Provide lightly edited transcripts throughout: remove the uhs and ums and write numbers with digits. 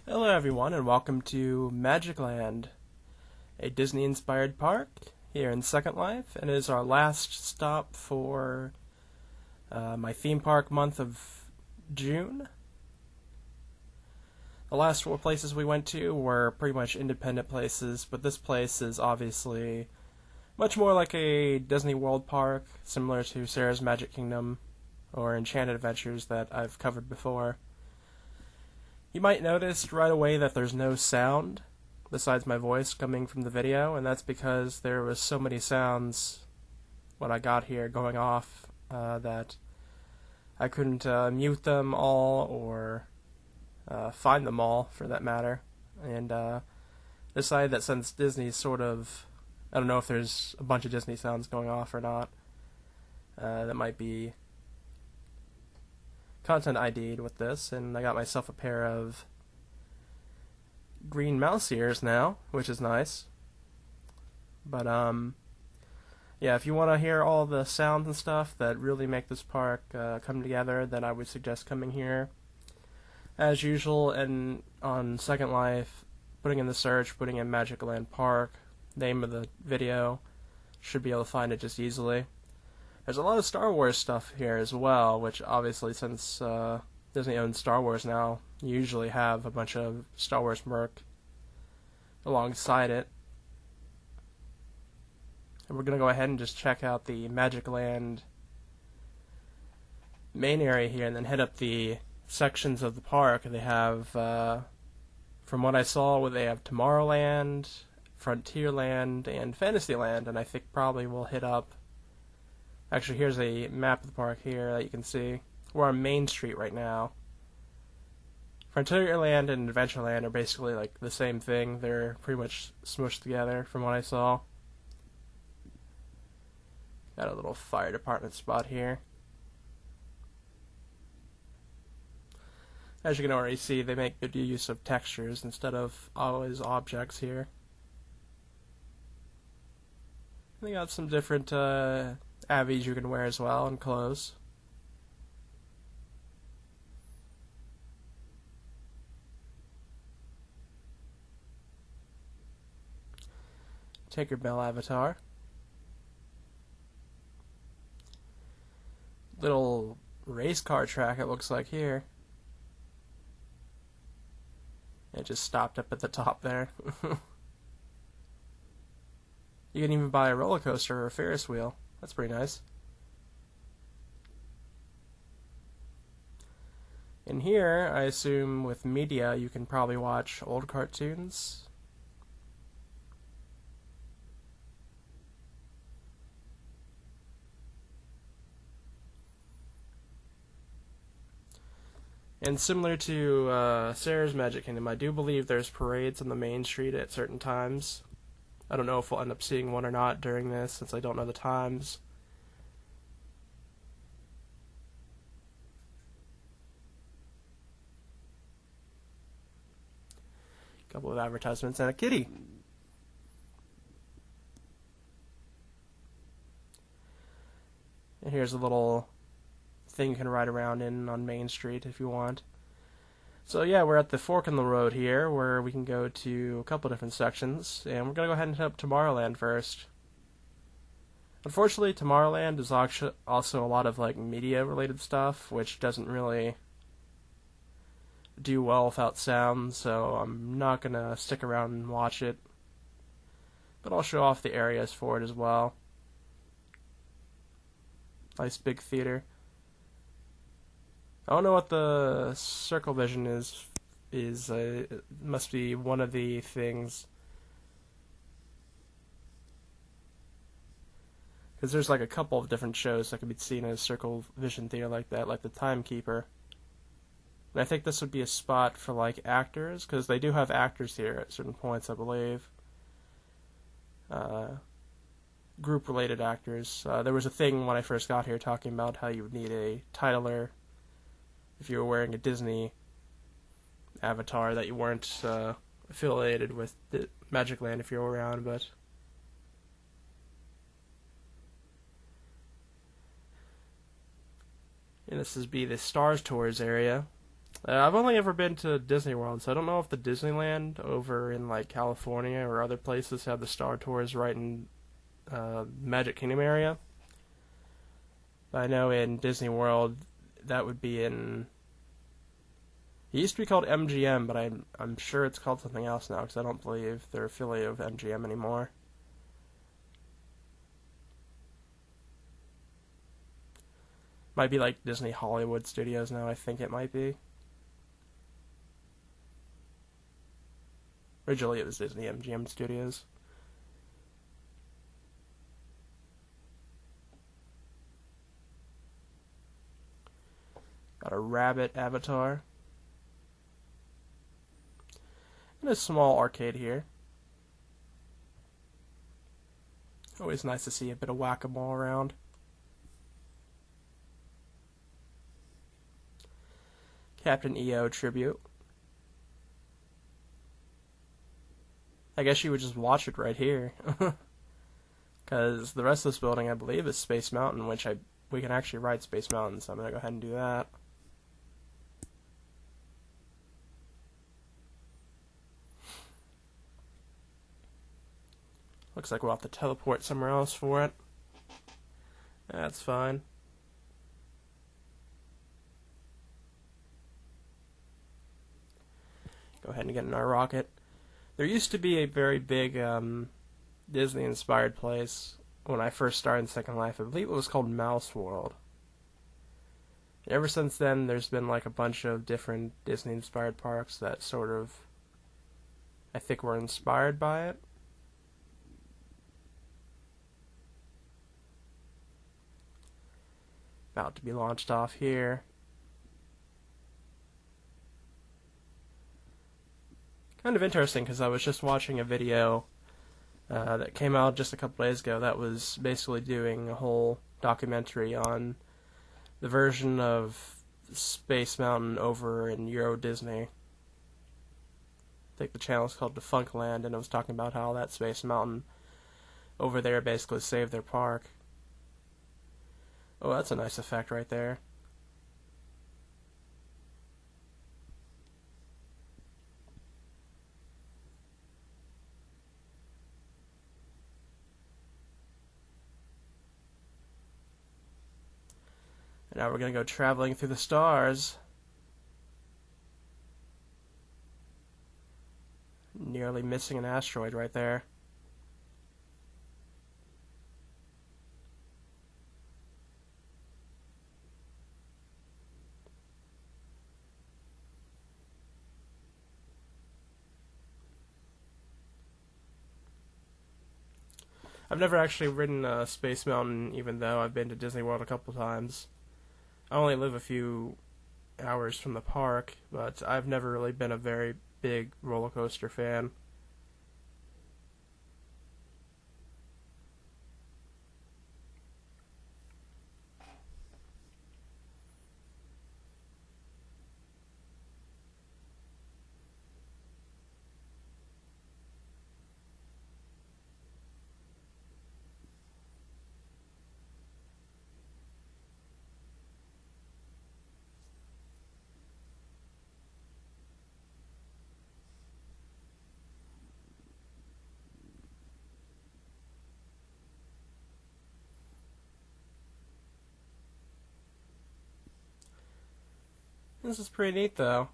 Hello everyone and welcome to Magicland, a Disney-inspired park here in Second Life, and it is our last stop for my theme park month of June. The last four places we went to were pretty much independent places, but this place is obviously much more like a Disney World park, similar to Sarah's Magic Kingdom or Enchanted Adventures that I've covered before. You might notice right away that there's no sound besides my voice coming from the video, and that's because there was so many sounds when I got here going off that I couldn't mute them all or find them all, for that matter, and decided that since Disney's sort of, I don't know if there's a bunch of Disney sounds going off or not, that might be content ID'd with this, and I got myself a pair of green mouse ears now, which is nice. But yeah, if you want to hear all the sounds and stuff that really make this park come together, then I would suggest coming here as usual, and on Second Life, putting in the search, putting in Magicland Park, name of the video, should be able to find it just easily. There's a lot of Star Wars stuff here as well, which obviously, since Disney owns Star Wars now, you usually have a bunch of Star Wars merc alongside it. And we're going to go ahead and just check out the Magicland main area here and then head up the sections of the park. They have, from what I saw, they have Tomorrowland, Frontierland, and Fantasyland, and I think probably we'll hit up. Actually, here's a map of the park here that you can see. We're on Main Street right now. Frontierland and Adventureland are basically like the same thing. They're pretty much smushed together from what I saw. Got a little fire department spot here. As you can already see, they make good use of textures instead of always objects here. They got some different avies you can wear as well, and clothes. Tinkerbell avatar. Little race car track it looks like here. It just stopped up at the top there. You can even buy a roller coaster or a Ferris wheel. That's pretty nice. In here, I assume with media, you can probably watch old cartoons. And similar to Sarah's Magic Kingdom, I do believe there's parades on the main street at certain times. I don't know if we'll end up seeing one or not during this, since I don't know the times. A couple of advertisements and a kitty. And here's a little thing you can ride around in on Main Street if you want. So yeah, we're at the fork in the road here, where we can go to a couple different sections, and we're going to go ahead and hit up Tomorrowland first. Unfortunately, Tomorrowland is also a lot of like media-related stuff, which doesn't really do well without sound, so I'm not going to stick around and watch it. But I'll show off the areas for it as well. Nice big theater. I don't know what the circle vision is. It must be one of the things. Because there's like a couple of different shows that could be seen in a circle vision theater like that, like the Timekeeper. And I think this would be a spot for like actors, because they do have actors here at certain points, I believe. Group-related actors. There was a thing when I first got here talking about how you would need a titler if you were wearing a Disney avatar, that you weren't affiliated with Magicland if you were around, but and this is the Stars Tours area. I've only ever been to Disney World, so I don't know if the Disneyland over in like California or other places have the Star Tours right in Magic Kingdom area. But I know in Disney World that would be in. It used to be called MGM, but I'm sure it's called something else now because I don't believe they're affiliated with MGM anymore. Might be like Disney Hollywood Studios now. I think it might be. Originally, it was Disney MGM Studios. Got a rabbit avatar. And a small arcade here. Always nice to see a bit of whack-a-mole around. Captain EO tribute. I guess you would just watch it right here. Because the rest of this building, I believe, is Space Mountain, which we can actually ride Space Mountain, so I'm going to go ahead and do that. Looks like we'll have to teleport somewhere else for it. That's fine. Go ahead and get in our rocket. There used to be a very big Disney-inspired place when I first started in Second Life. I believe it was called Mouse World. And ever since then, there's been like a bunch of different Disney-inspired parks that sort of, I think, were inspired by it. About to be launched off here. Kind of interesting because I was just watching a video that came out just a couple days ago that was basically doing a whole documentary on the version of Space Mountain over in Euro Disney. I think the channel is called Defunctland, and it was talking about how that Space Mountain over there basically saved their park. Oh, that's a nice effect right there. And now we're going to go traveling through the stars. Nearly missing an asteroid right there. I've never actually ridden Space Mountain, even though I've been to Disney World a couple times. I only live a few hours from the park, but I've never really been a very big roller coaster fan. This is pretty neat, though.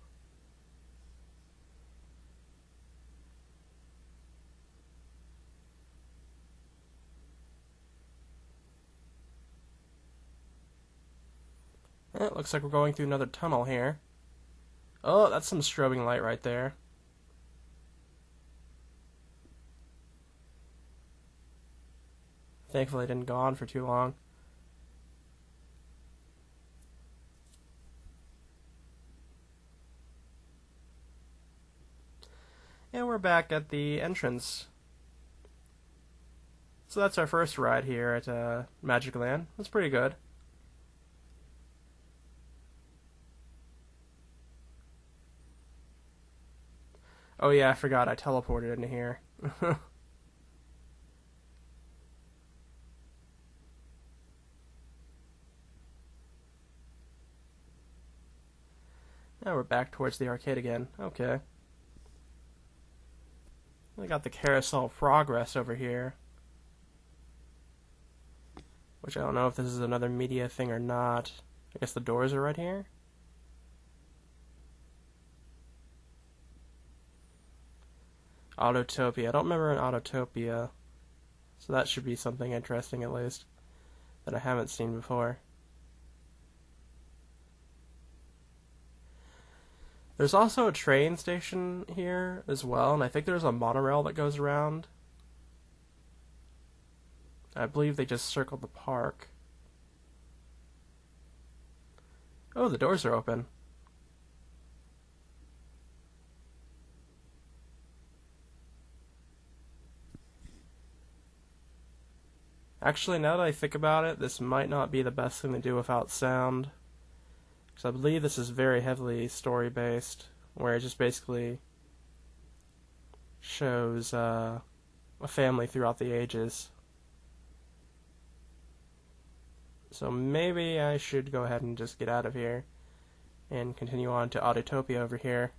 It looks like we're going through another tunnel here. Oh, that's some strobing light right there. Thankfully it didn't go on for too long. And we're back at the entrance. So that's our first ride here at Magicland. That's pretty good. Oh yeah, I forgot I teleported into here. Now we're back towards the arcade again. Okay. We got the Carousel of Progress over here. Which I don't know if this is another media thing or not. I guess the doors are right here? Autotopia. I don't remember an Autotopia. So that should be something interesting at least. That I haven't seen before. There's also a train station here as well, and I think there's a monorail that goes around. I believe they just circled the park. Oh, the doors are open. Actually, now that I think about it, this might not be the best thing to do without sound. So I believe this is very heavily story-based, where it just basically shows a family throughout the ages. So maybe I should go ahead and just get out of here and continue on to Autotopia over here.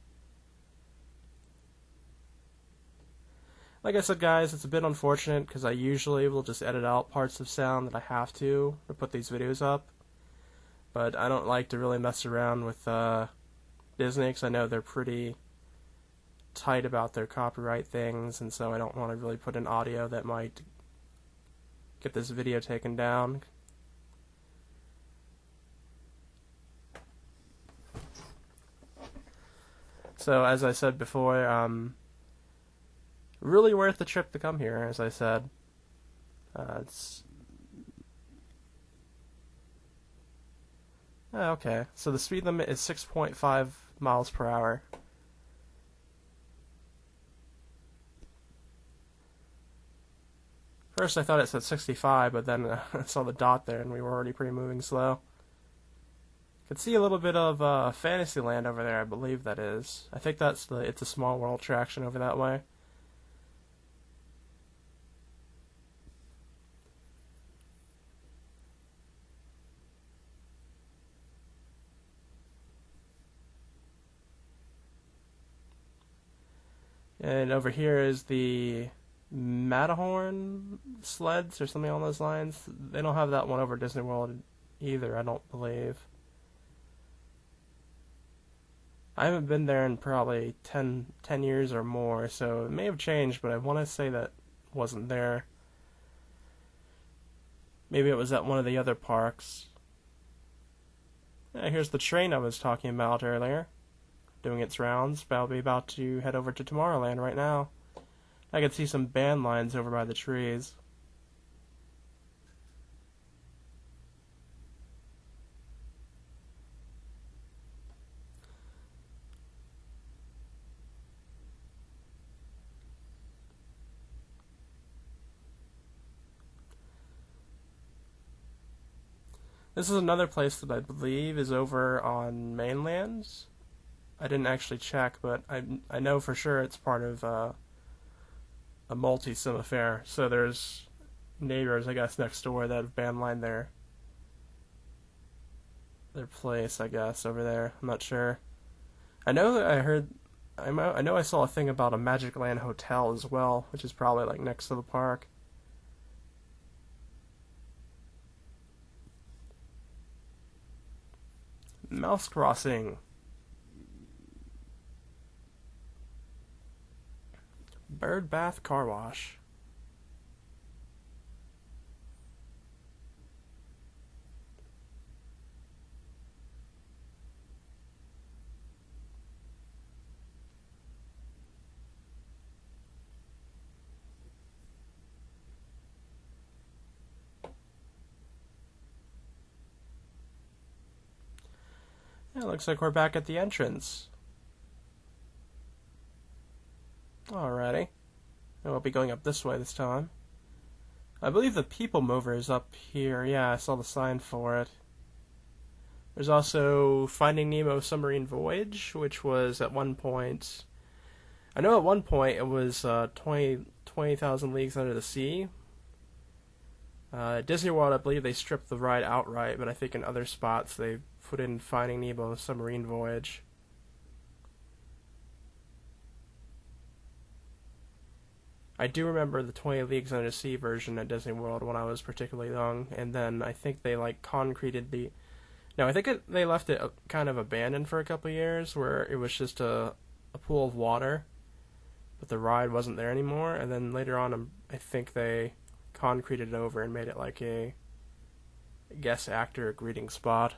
Like I said, guys, it's a bit unfortunate because I usually will just edit out parts of sound that I have to put these videos up. But I don't like to really mess around with Disney because I know they're pretty tight about their copyright things, and so I don't want to really put in audio that might get this video taken down. So, as I said before, really worth the trip to come here, as I said. Okay, so the speed limit is 6.5 miles per hour. First I thought it said 65, but then I saw the dot there and we were already pretty moving slow. Could see a little bit of Fantasyland over there, I believe that is. I think that's the It's a Small World attraction over that way. And over here is the Matterhorn sleds or something along those lines. They don't have that one over Disney World either, I don't believe. I haven't been there in probably 10 years or more, so it may have changed, but I want to say that wasn't there. Maybe it was at one of the other parks. Yeah, here's the train I was talking about earlier, doing its rounds. I'll be about to head over to Tomorrowland right now. I can see some band lines over by the trees. This is another place that I believe is over on mainland. I didn't actually check, but I know for sure it's part of a multi-sim affair. So there's neighbors, I guess, next door that have bandlined their place, I guess, over there. I'm not sure. I know that I know I saw a thing about a Magicland hotel as well, which is probably like next to the park. Mouse Crossing. Bird Bath Car Wash. Yeah, looks like we're back at the entrance. Alrighty. And we'll be going up this way this time. I believe the PeopleMover is up here. Yeah, I saw the sign for it. There's also Finding Nemo Submarine Voyage, which was at one point... I know at one point it was 20,000 Leagues Under the Sea. At Disney World, I believe they stripped the ride outright, but I think in other spots they put in Finding Nemo Submarine Voyage. I do remember the 20 Leagues Under the Sea version at Disney World when I was particularly young, and then I think they like concreted the. No, I think they left it kind of abandoned for a couple of years, where it was just a pool of water, but the ride wasn't there anymore. And then later on, I think they concreted it over and made it like a guest actor greeting spot.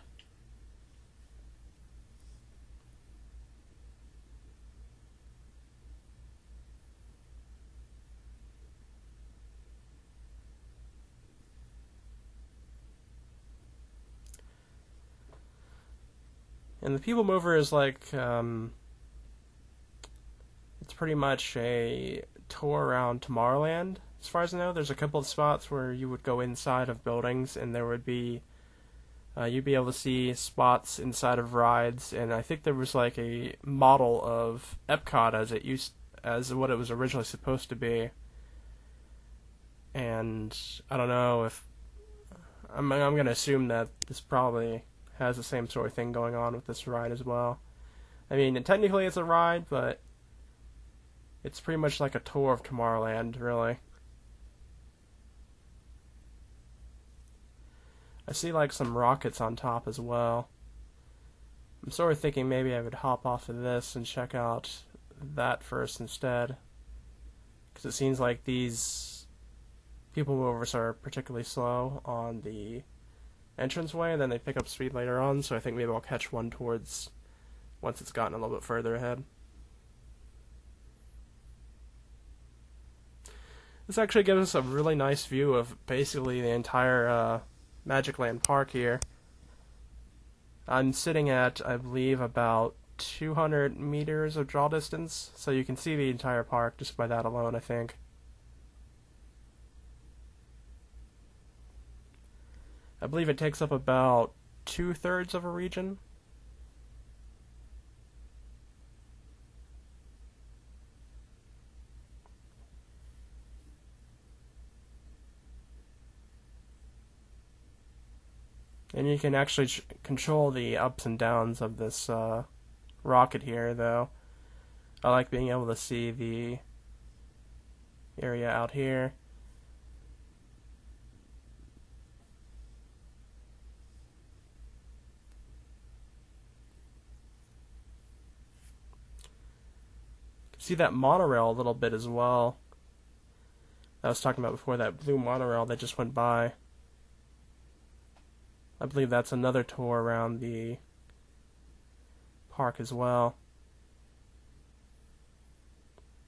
And the PeopleMover is like, it's pretty much a tour around Tomorrowland, as far as I know. There's a couple of spots where you would go inside of buildings, and there would be, you'd be able to see spots inside of rides, and I think there was like a model of Epcot as what it was originally supposed to be. And I don't know if, I'm going to assume that this probably has the same sort of thing going on with this ride as well. I mean, technically it's a ride, but it's pretty much like a tour of Tomorrowland, really. I see like some rockets on top as well. I'm sort of thinking maybe I would hop off of this and check out that first instead, because it seems like these PeopleMovers are particularly slow on the entranceway, and then they pick up speed later on, so I think maybe I'll catch one towards once it's gotten a little bit further ahead. This actually gives us a really nice view of basically the entire Magicland park here. I'm sitting at, I believe, about 200 meters of draw distance, so you can see the entire park just by that alone, I think. I believe it takes up about 2/3 of a region. And you can actually control the ups and downs of this rocket here, though. I like being able to see the area out here. See that monorail a little bit as well. I was talking about before, that blue monorail that just went by. I believe that's another tour around the park as well.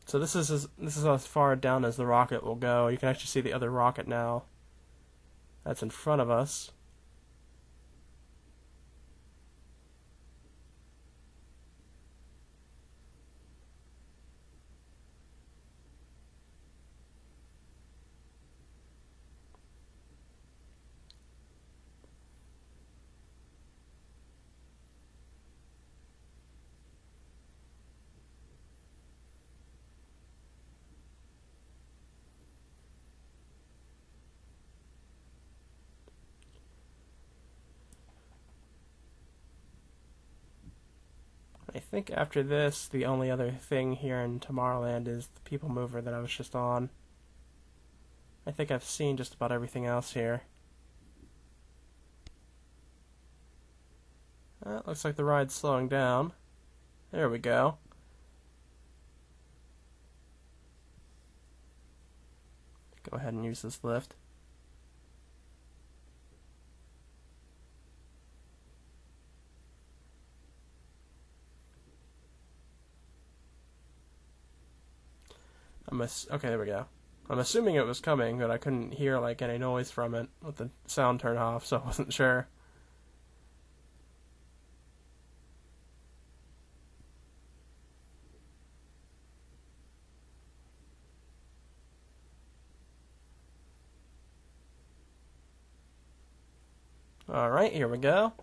So this is as far down as the rocket will go. You can actually see the other rocket now. That's in front of us. I think after this, the only other thing here in Tomorrowland is the PeopleMover that I was just on. I think I've seen just about everything else here. Looks like the ride's slowing down. There we go. Go ahead and use this lift. Okay, there we go. I'm assuming it was coming, but I couldn't hear like any noise from it with the sound turned off, so I wasn't sure. Alright, here we go.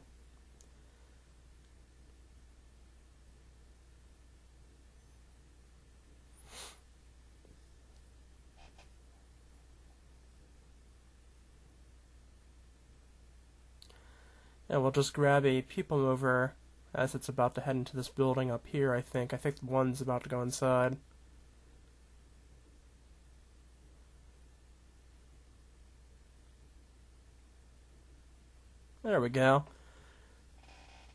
And we'll just grab a PeopleMover as it's about to head into this building up here, I think. I think one's about to go inside. There we go.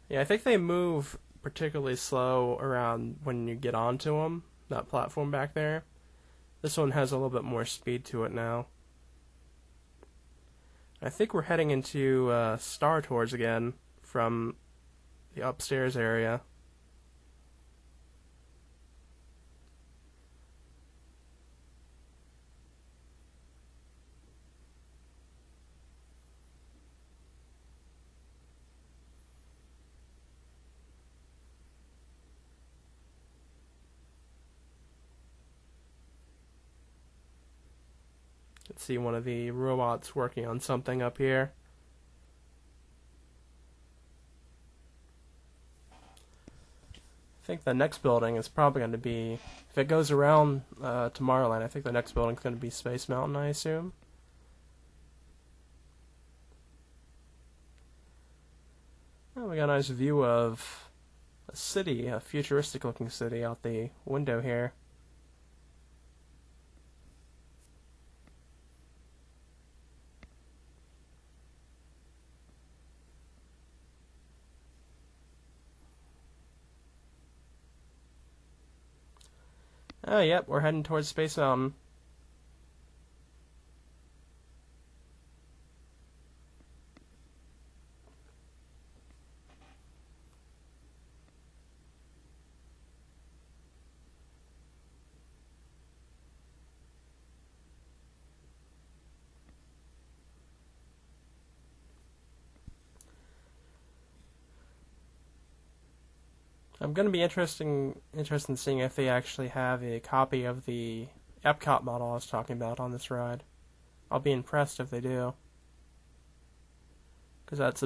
Yeah, I think they move particularly slow around when you get onto them, that platform back there. This one has a little bit more speed to it now. I think we're heading into Star Tours again from the upstairs area. Let's see one of the robots working on something up here. I think the next building is probably going to be, if it goes around Tomorrowland, I think the next building is going to be Space Mountain, I assume. Oh, we got a nice view of a city, a futuristic looking city out the window here. Oh, yep, we're heading towards Space Mountain. I'm going to be interested in seeing if they actually have a copy of the Epcot model I was talking about on this ride. I'll be impressed if they do, because that's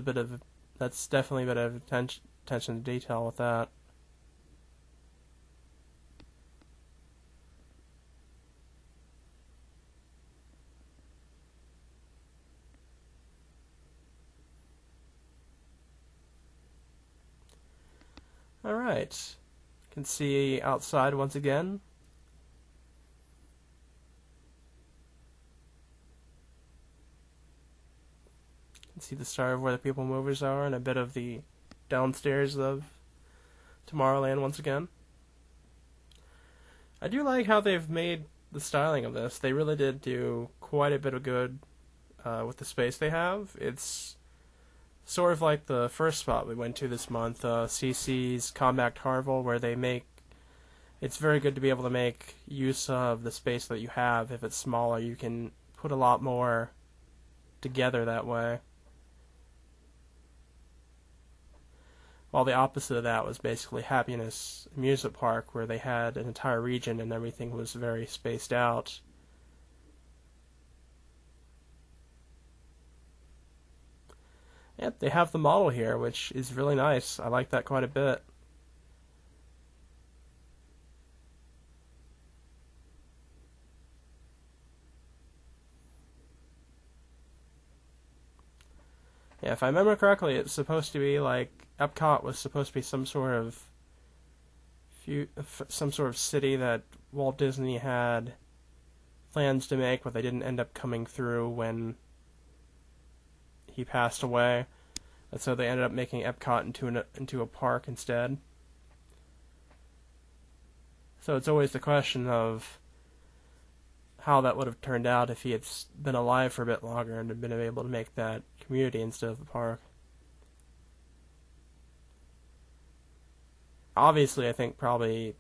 definitely a bit of attention to detail with that. Alright, you can see outside once again. You can see the start of where the PeopleMovers are and a bit of the downstairs of Tomorrowland once again. I do like how they've made the styling of this. They really did do quite a bit of good with the space they have. It's sort of like the first spot we went to this month, CC's Compact Harville, where it's very good to be able to make use of the space that you have. If it's smaller, you can put a lot more together that way. While the opposite of that was basically Happiness Amusement Park, where they had an entire region and everything was very spaced out. Yep, they have the model here, which is really nice. I like that quite a bit. Yeah, if I remember correctly, it's supposed to be like Epcot was supposed to be some sort of city that Walt Disney had plans to make, but they didn't end up coming through when he passed away, and so they ended up making Epcot into a park instead. So it's always the question of how that would have turned out if he had been alive for a bit longer and had been able to make that community instead of the park. Obviously, I think probably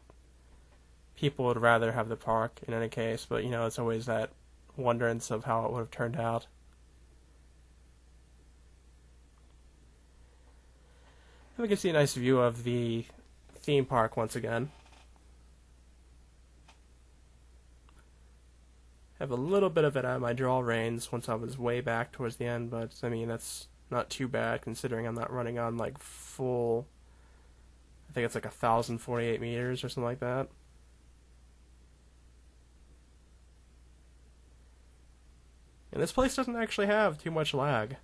people would rather have the park in any case, but it's always that wonderance of how it would have turned out. We can see a nice view of the theme park once again. Have a little bit of it out of my draw reins once I was way back towards the end, but I mean that's not too bad considering I'm not running on like full. I think it's like 1,048 meters or something like that. And this place doesn't actually have too much lag,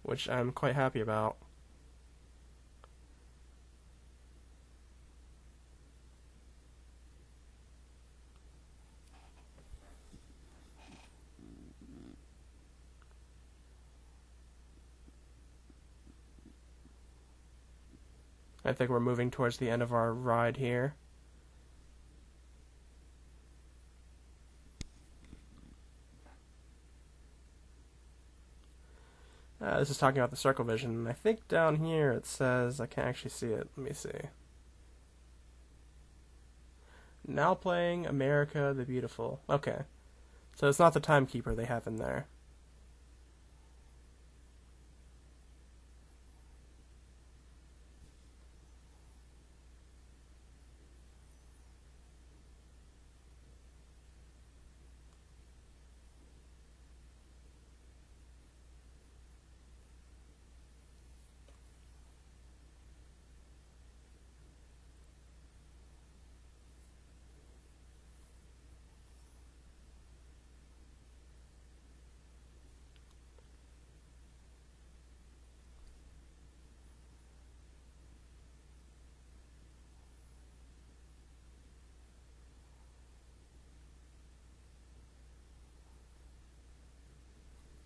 which I'm quite happy about. I think we're moving towards the end of our ride here. This is talking about the circle vision. I think down here it says, I can't actually see it. Let me see. Now playing America the Beautiful. Okay. So it's not the timekeeper they have in there.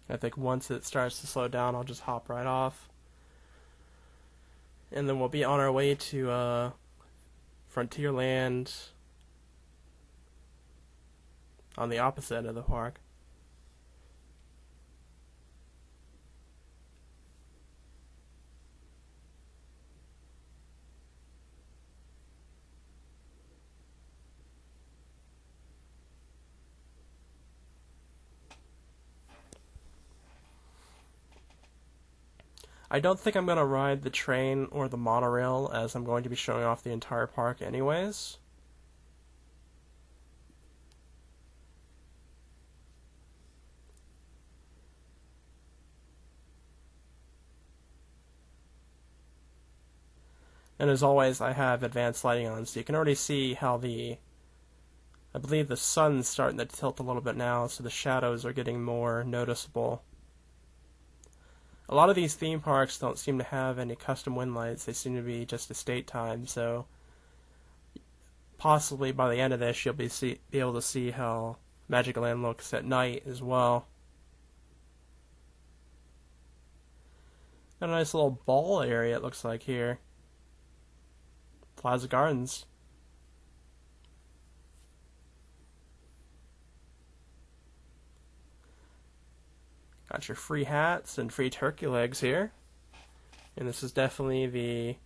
I think once it starts to slow down, I'll just hop right off. And then we'll be on our way to Frontierland on the opposite end of the park. I don't think I'm going to ride the train or the monorail, as I'm going to be showing off the entire park anyways. And as always, I have advanced lighting on, so you can already see how I believe the sun's starting to tilt a little bit now, so the shadows are getting more noticeable. A lot of these theme parks don't seem to have any custom wind lights. They seem to be just estate time, so possibly by the end of this you'll be able to see how Magicland looks at night as well. Got a nice little ball area it looks like here. Plaza Gardens. Got your free hats and free turkey legs here. And this is definitely the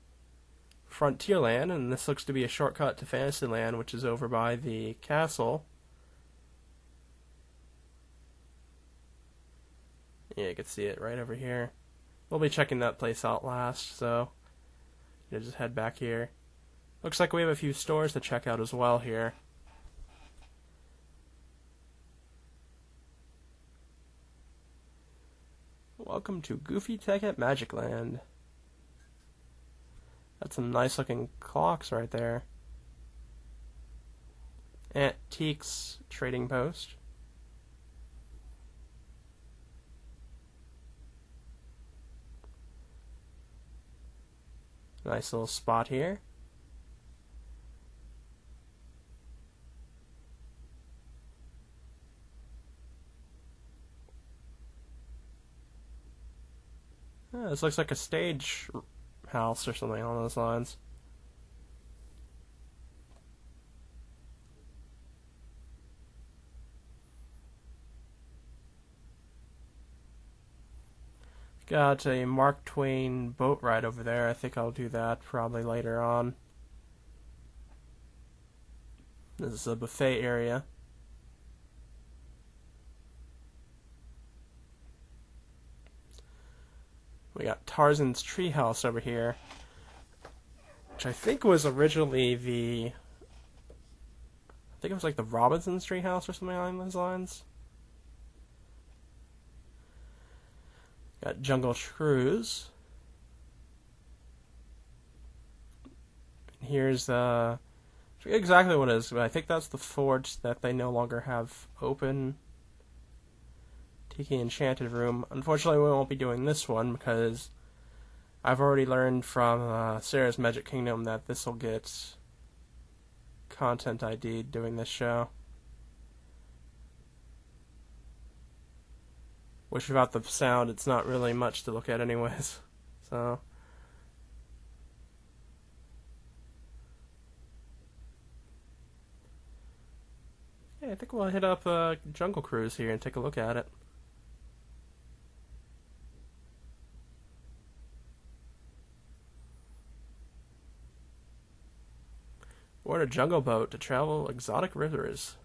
Frontierland, and this looks to be a shortcut to Fantasyland, which is over by the castle. Yeah, you can see it right over here. We'll be checking that place out last, so just head back here. Looks like we have a few stores to check out as well here. Welcome to Goofy Tech at Magicland. That's some nice looking clocks right there. Antiques Trading Post. Nice little spot here. This looks like a stage house or something along those lines. Got a Mark Twain boat ride over there. I think I'll do that probably later on. This is a buffet area. We got Tarzan's Treehouse over here, which I think was originally I think it was like the Robinson's Treehouse or something along those lines. Got Jungle Cruise. Here's I forget exactly what it is, but I think that's the forge that they no longer have open. Tiki Enchanted Room. Unfortunately, we won't be doing this one because I've already learned from Sarah's Magic Kingdom that this will get content ID doing this show. Which, without the sound, it's not really much to look at anyways. So Hey, I think we'll hit up Jungle Cruise here and take a look at it. Board a jungle boat to travel exotic rivers.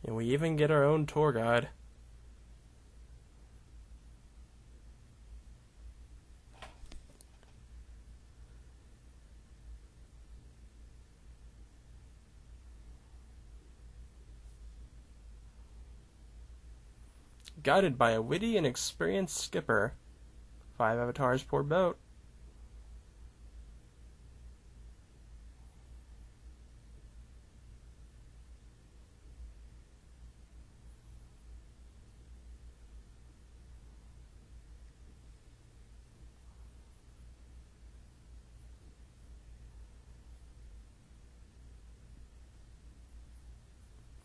And we even get our own tour guide. Guided by a witty and experienced skipper. 5 avatars per boat.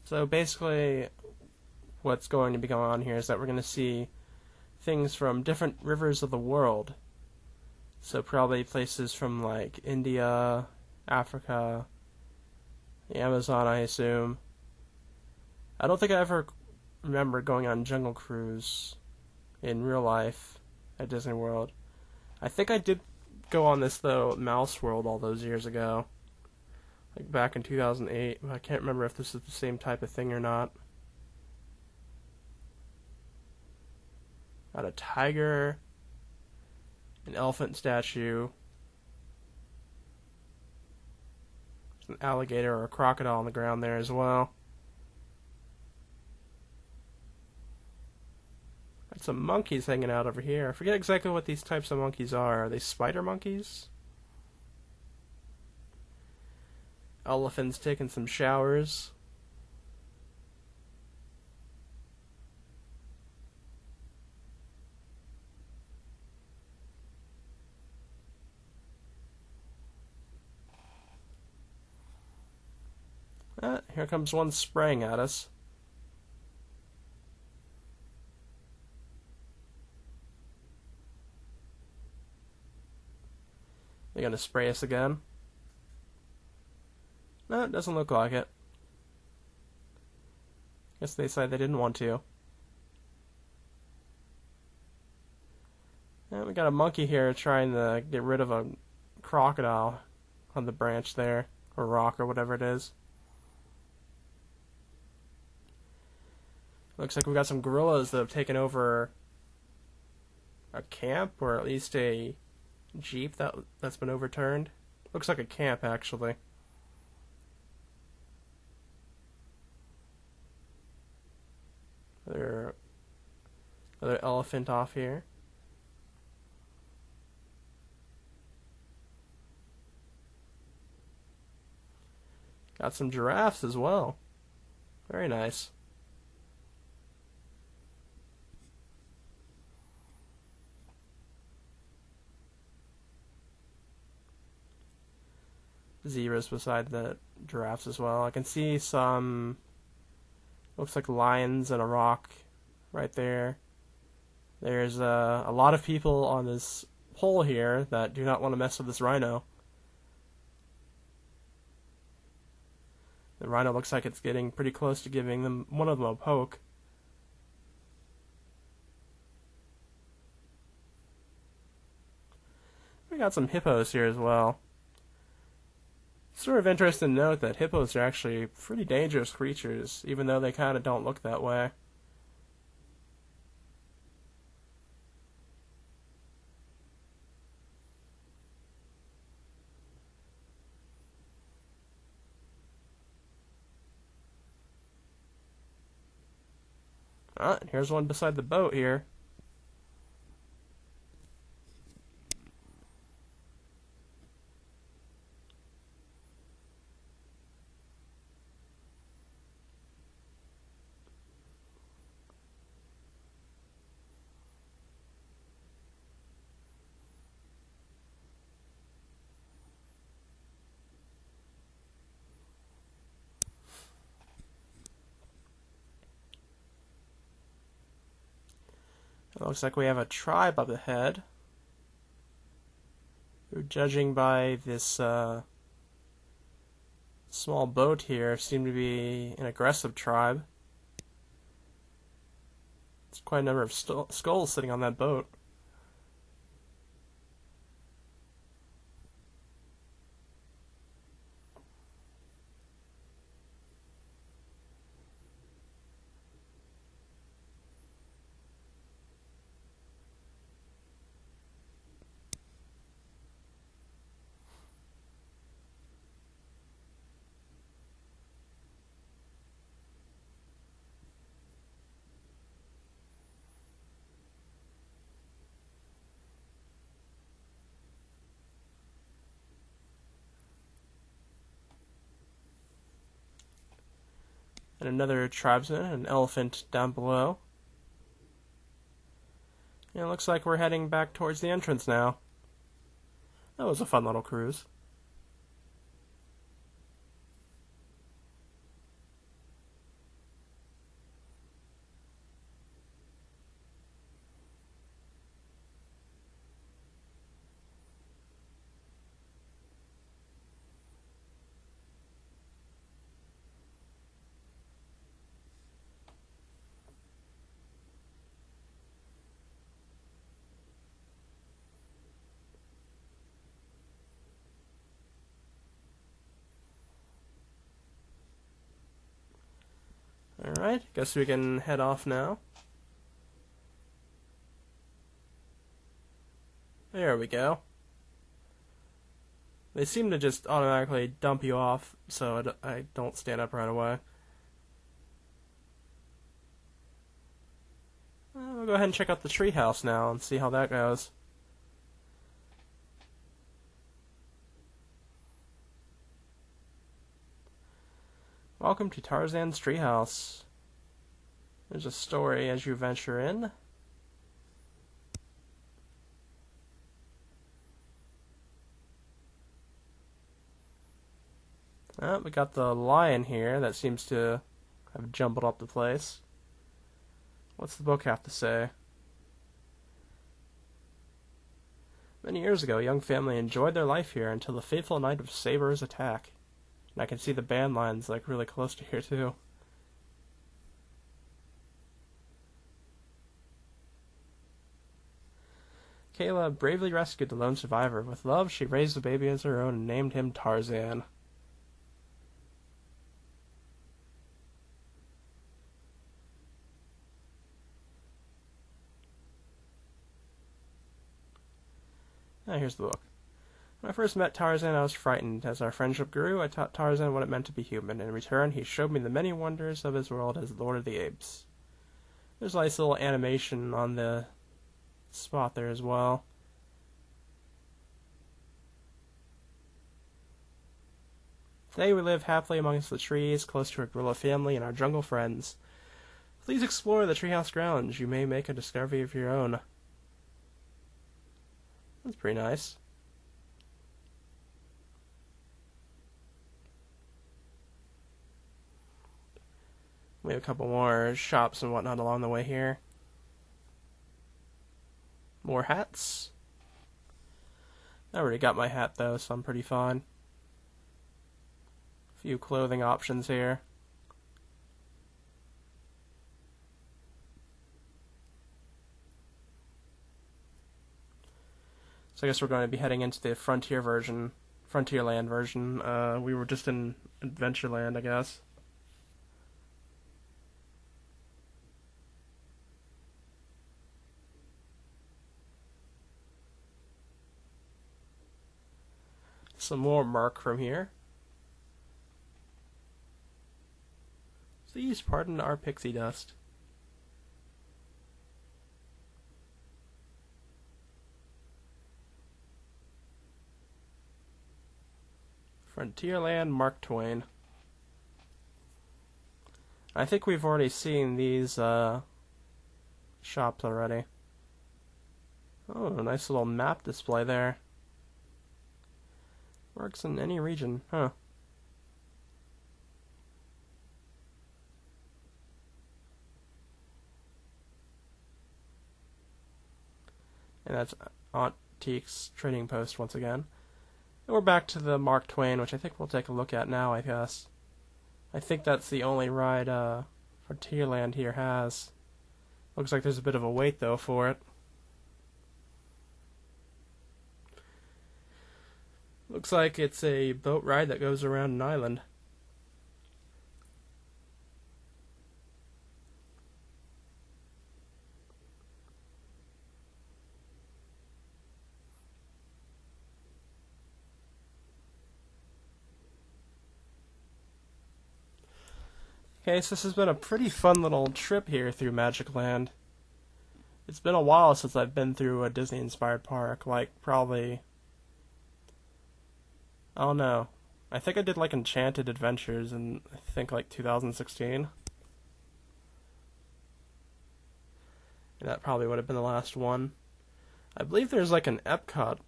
So basically, what's going to be going on here is that we're going to see things from different rivers of the world. So probably places from like India, Africa, the Amazon, I assume. I don't think I ever remember going on Jungle Cruise in real life at Disney World. I think I did go on this though at Mouse World all those years ago. Like back in 2008, but I can't remember if this is the same type of thing or not. Got a tiger, an elephant statue, there's an alligator or a crocodile on the ground there as well. Got some monkeys hanging out over here. I forget exactly what these types of monkeys are. Are they spider monkeys? Elephants taking some showers. Here comes one spraying at us. They gonna spray us again? No, it doesn't look like it. Guess they said they didn't want to. And we got a monkey here trying to get rid of a crocodile on the branch there, or rock, or whatever it is. Looks like we got some gorillas that have taken over a camp, or at least a jeep that's been overturned. Looks like a camp, actually. Another elephant off here. Got some giraffes as well. Very nice. Zebras beside the giraffes as well. I can see some, looks like lions and a rock right there. There's a lot of people on this pole here that do not want to mess with this rhino. The rhino looks like it's getting pretty close to giving one of them a poke. We got some hippos here as well. Sort of interesting to note that hippos are actually pretty dangerous creatures, even though they kind of don't look that way. Alright, here's one beside the boat here. It looks like we have a tribe up ahead. Judging by this Small boat here seem to be an aggressive tribe. There's quite a number of skulls sitting on that boat. And another tribesman, an elephant down below. And it looks like we're heading back towards the entrance now. That was a fun little cruise. Alright, guess we can head off now. There we go. They seem to just automatically dump you off, so I don't stand up right away. We'll go ahead and check out the treehouse now and see how that goes. Welcome to Tarzan's treehouse. There's a story as you venture in. We got the lion here that seems to have jumbled up the place. What's the book have to say? Many years ago, a young family enjoyed their life here until the fateful night of Saber's attack. And I can see the band lines like really close to here too. Kayla bravely rescued the lone survivor. With love, she raised the baby as her own and named him Tarzan. Here's the book. When I first met Tarzan, I was frightened. As our friendship grew, I taught Tarzan what it meant to be human. In return, he showed me the many wonders of his world as Lord of the Apes. There's a nice little animation on the spot there as well. Today we live happily amongst the trees, close to our gorilla family and our jungle friends. Please explore the treehouse grounds. You may make a discovery of your own. That's pretty nice. We have a couple more shops and whatnot along the way here. More hats. I already got my hat though, so I'm pretty fine. A few clothing options here. So I guess we're going to be heading into the Frontierland version. We were just in Adventureland, I guess. Some more mark from here. Please pardon our pixie dust. Frontierland, Mark Twain. I think we've already seen these shops already. Oh, a nice little map display there. Works in any region, huh? And that's Aunt Teak's trading post once again. And we're back to the Mark Twain, which I think we'll take a look at now, I guess. I think that's the only ride Frontierland here has. Looks like there's a bit of a wait, though, for it. Looks like it's a boat ride that goes around an island. Okay, so this has been a pretty fun little trip here through Magicland. It's been a while since I've been through a Disney-inspired park, like probably... I don't know. I think I did like Enchanted Adventures in, I think, like 2016. And that probably would have been the last one. I believe there's like an Epcot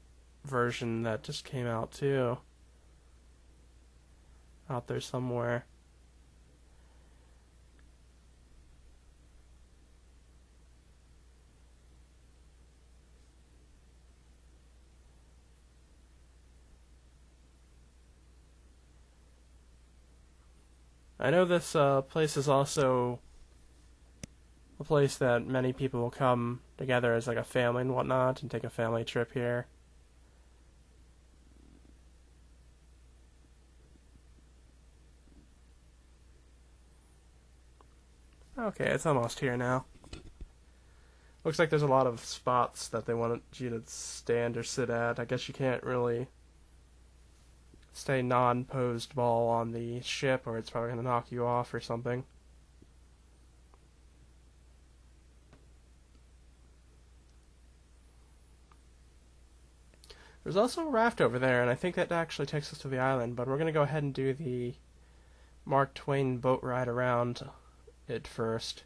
version that just came out too. Out there somewhere. I know this place is also a place that many people will come together as like a family and whatnot and take a family trip here. Okay, it's almost here now. Looks like there's a lot of spots that they want you to stand or sit at. I guess you can't really stay non-posed ball on the ship, or it's probably going to knock you off or something. There's also a raft over there, and I think that actually takes us to the island, but we're going to go ahead and do the Mark Twain boat ride around it first.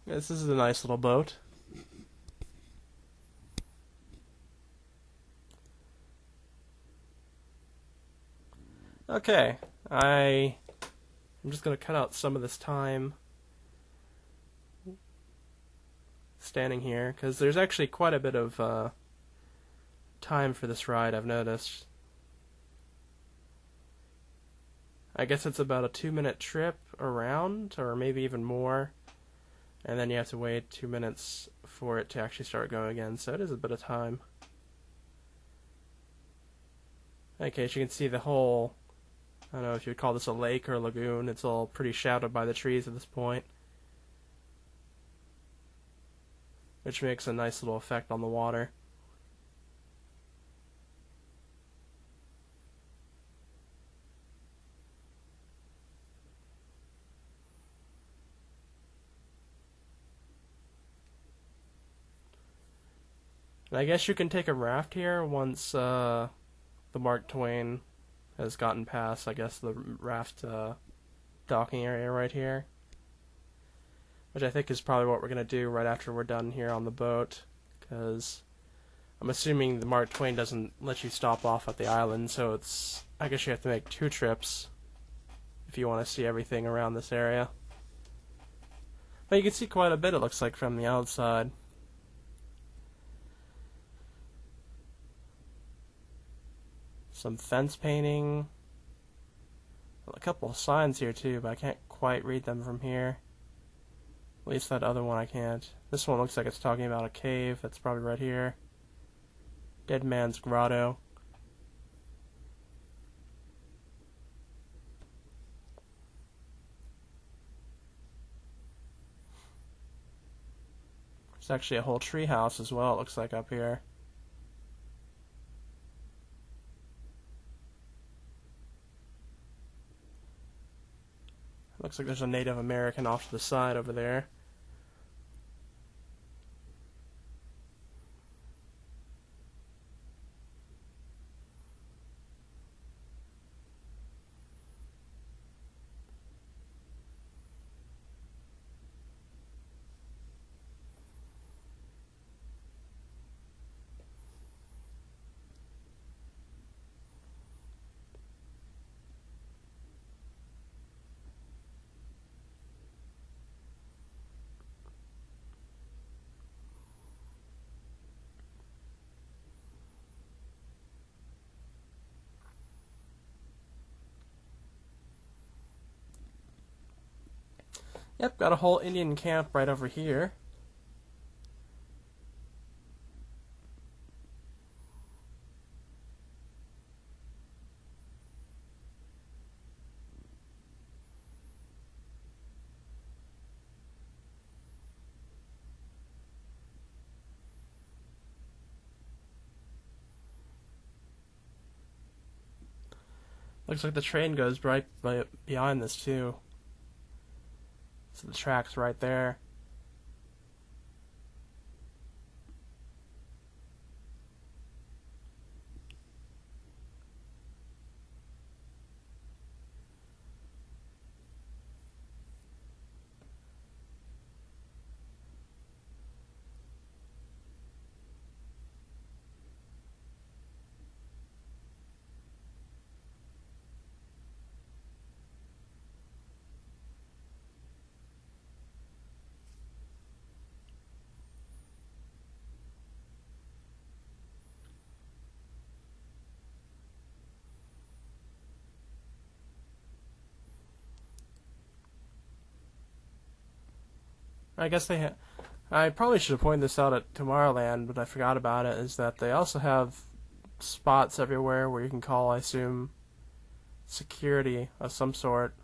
This is a nice little boat. Okay, I'm just going to cut out some of this time standing here, because there's actually quite a bit of time for this ride, I've noticed. I guess it's about a 2-minute trip around, or maybe even more, and then you have to wait 2 minutes for it to actually start going again, so it is a bit of time. Okay, as you can see the whole, I don't know if you would call this a lake or a lagoon, it's all pretty shadowed by the trees at this point, which makes a nice little effect on the water. And I guess you can take a raft here once the Mark Twain has gotten past, I guess, the raft docking area right here. Which I think is probably what we're going to do right after we're done here on the boat. Because I'm assuming the Mark Twain doesn't let you stop off at the island, so it's, I guess you have to make 2 trips if you want to see everything around this area. But you can see quite a bit, it looks like, from the outside. Some fence painting. A couple of signs here too, but I can't quite read them from here. At least that other one I can't. This one looks like it's talking about a cave. That's probably right here. Dead Man's Grotto. There's actually a whole treehouse as well, it looks like, up here. Looks like there's a Native American off to the side over there. Yep, got a whole Indian camp right over here. Looks like the train goes right behind this too. So the track's right there. I guess I probably should have pointed this out at Tomorrowland, but I forgot about it, is that they also have spots everywhere where you can call, I assume, security of some sort.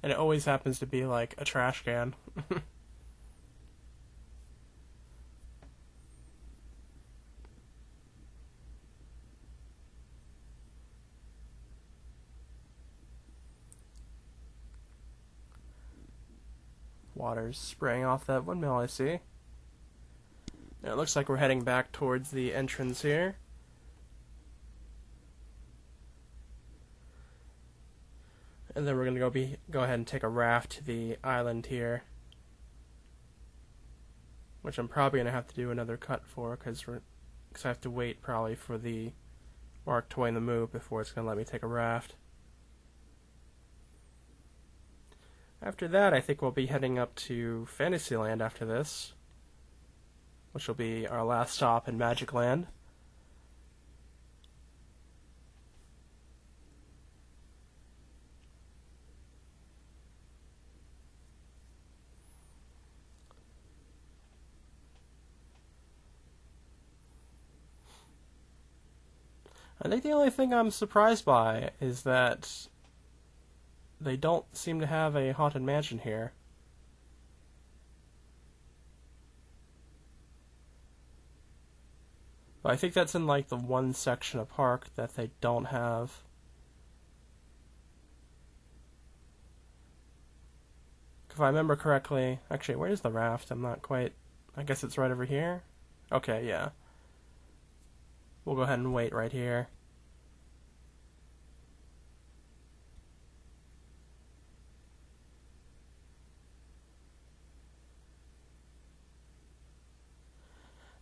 And it always happens to be like a trash can. Water's spraying off that windmill, I see. Now it looks like we're heading back towards the entrance here. And then we're going to go ahead and take a raft to the island here. Which I'm probably going to have to do another cut for, because I have to wait probably for the Mark Twain the move before it's going to let me take a raft. After that, I think we'll be heading up to Fantasyland after this, which will be our last stop in Magicland. I think the only thing I'm surprised by is that they don't seem to have a haunted mansion here. But I think that's in like the one section of park that they don't have. If I remember correctly, actually, where's the raft? I'm not quite. I guess it's right over here. Okay, yeah. We'll go ahead and wait right here.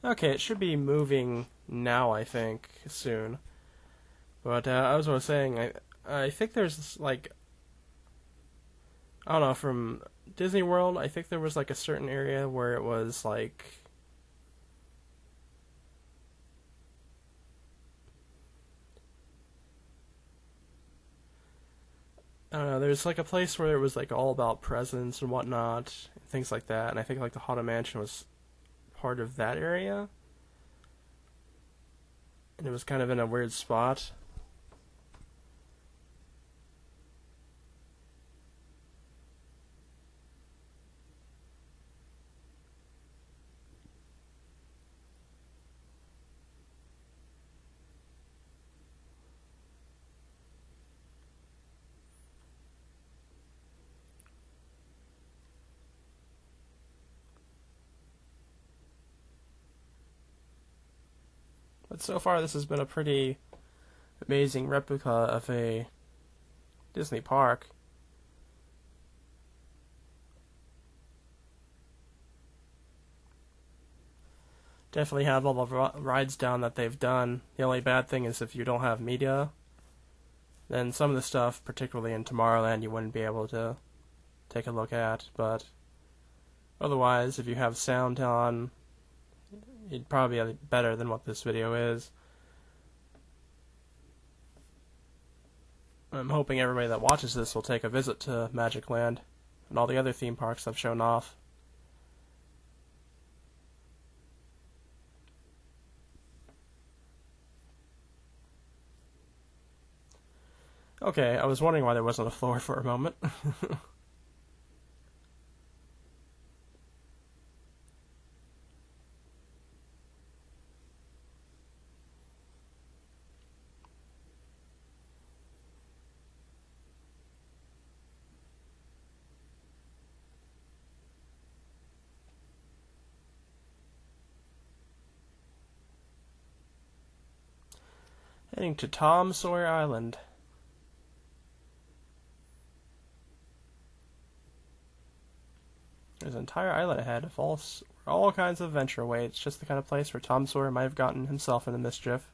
Okay, it should be moving now, I think, soon. But as I was saying, I think there's like, I don't know, from Disney World, I think there was like a certain area where it was like, I don't know, there's like a place where it was like all about presents and whatnot, things like that, and I think like the Haunted Mansion was part of that area. And it was kind of in a weird spot. But so far, this has been a pretty amazing replica of a Disney park. Definitely have all the rides down that they've done. The only bad thing is if you don't have media, then some of the stuff, particularly in Tomorrowland, you wouldn't be able to take a look at. But Otherwise, if you have sound on, it'd probably be better than what this video is. I'm hoping everybody that watches this will take a visit to Magicland and all the other theme parks I've shown off. Okay, I was wondering why there wasn't a floor for a moment. Heading to Sawyer Island. There's an entire island ahead of all kinds of adventure away. It's just the kind of place where Tom Sawyer might have gotten himself into mischief.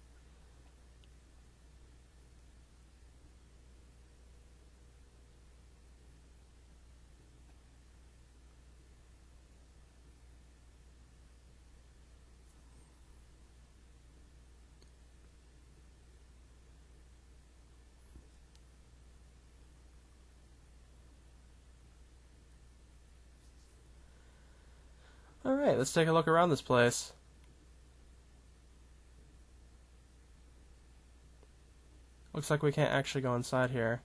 Alright, let's take a look around this place. Looks like we can't actually go inside here.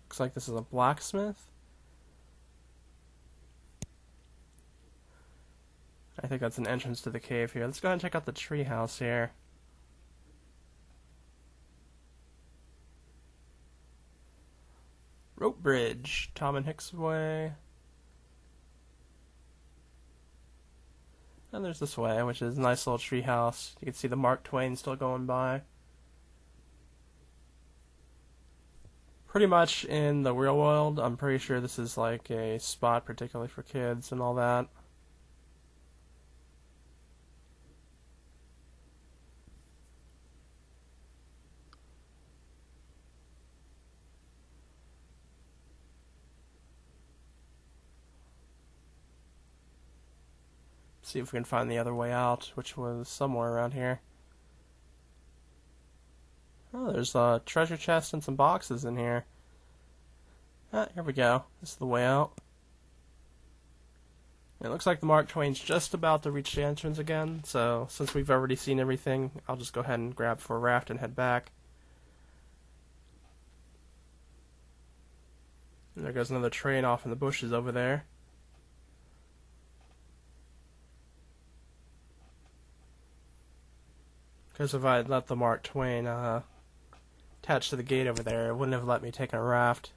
Looks like this is a blacksmith. I think that's an entrance to the cave here. Let's go ahead and check out the treehouse here. Rope bridge, Tom and Hicks way. And there's this way, which is a nice little tree house. You can see the Mark Twain still going by. Pretty much in the real world, I'm pretty sure this is like a spot particularly for kids and all that. See if we can find the other way out, which was somewhere around here. Oh, there's a treasure chest and some boxes in here. Ah, here we go. This is the way out. It looks like the Mark Twain's just about to reach the entrance again, so since we've already seen everything, I'll just go ahead and grab for a raft and head back. And there goes another train off in the bushes over there. Because if I had let the Mark Twain attached to the gate over there, it wouldn't have let me take a raft.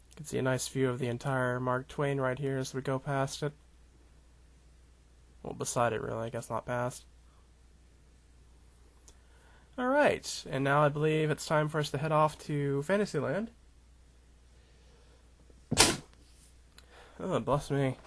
You can see a nice view of the entire Mark Twain right here as we go past it. Well, beside it, really. I guess not past. Alright, and now I believe it's time for us to head off to Fantasyland. Oh, bless me.